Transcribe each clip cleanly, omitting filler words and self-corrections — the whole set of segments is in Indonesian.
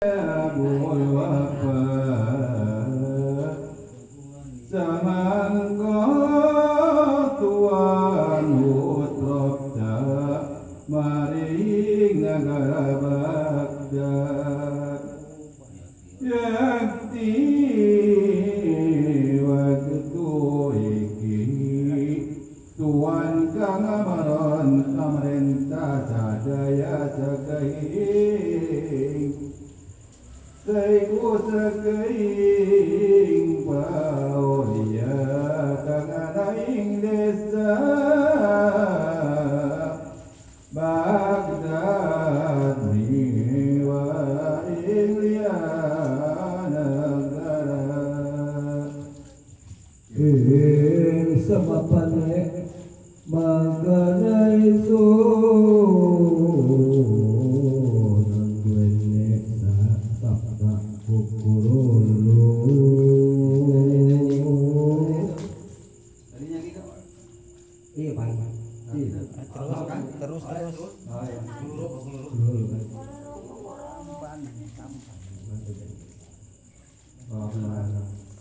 Abul Wafa samangka tuan utrokta maring nagara Baghdad yakti waktu iki tuan kang amaron pamarentah sadaya sakaing Saiku sakeing paulia kang anaing desa Baghdad miwa ing liana negara ing samapane magana isun duwene sabda kukurulu tadinya gitu iya Pak terus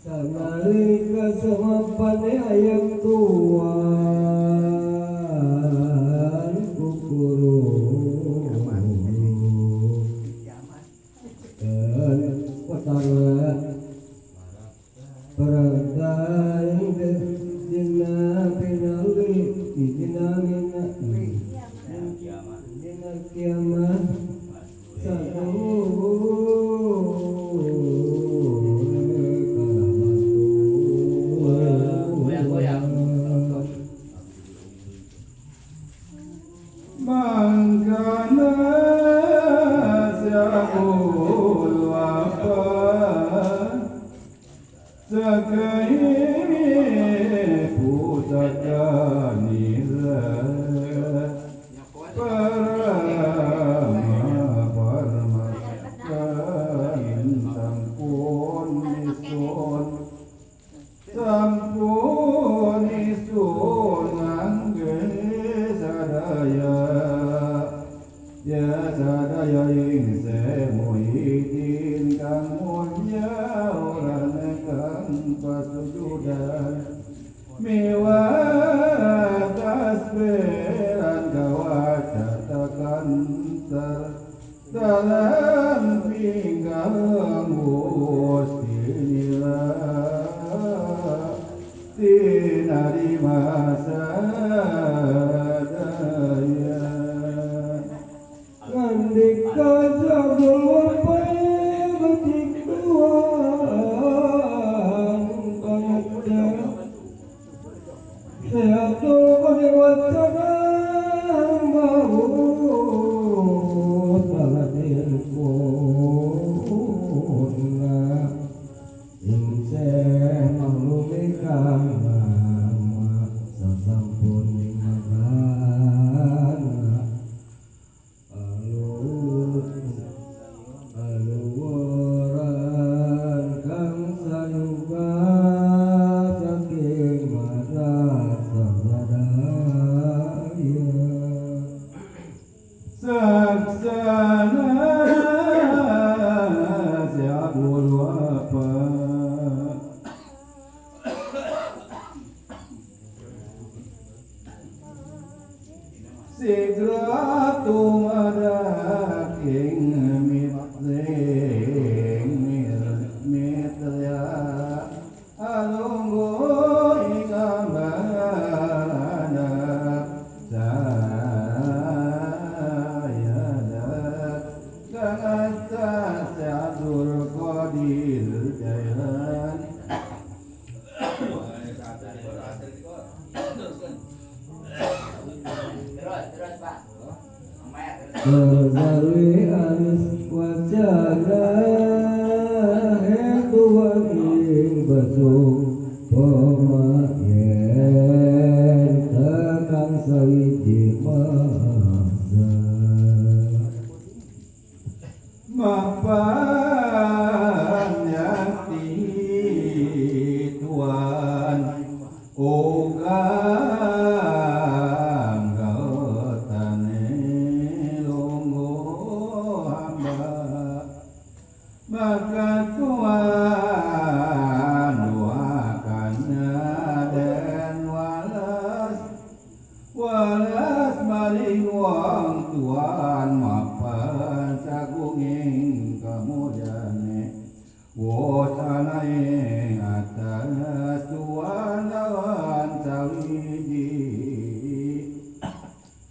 sanalika samapane ayam tuan kukurulu dan petara perantai dina pinali dina kiamat mangkana Abul Wafa sakai pusaka nirat sampun isun ngangge sadaya ya sadaya ing semuhidin kang mulya orang kang pasujudan miwat tasbiran kawat catakan dalam pinggang mustinila tinari masa daya Andika Abul Wafa betikuan pangajak seatu kodiwacana mau taladirkuna ingse maklumikang sasampun magana aluwaran kang sayuga saking marasa badaya saksana si Abul Wafa sigra tumadaking mitya alunggu ikamana sayadat kang atas Abdul Qadir Jailan Berzawi anis wajana Tuhan ing besuk pemayen Tekang sawiji masa mapan yakti Tuhan ogang gautane longo hamba maka Tuhan doakannya dan walas maring wong Tuhan mapan sagunging kemudiane wosanae atas Tuhan lawan sawiji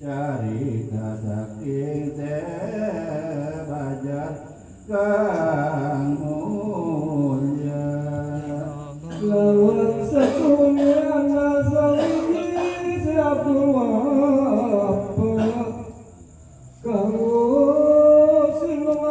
carita saking sebajar kang mulya lawan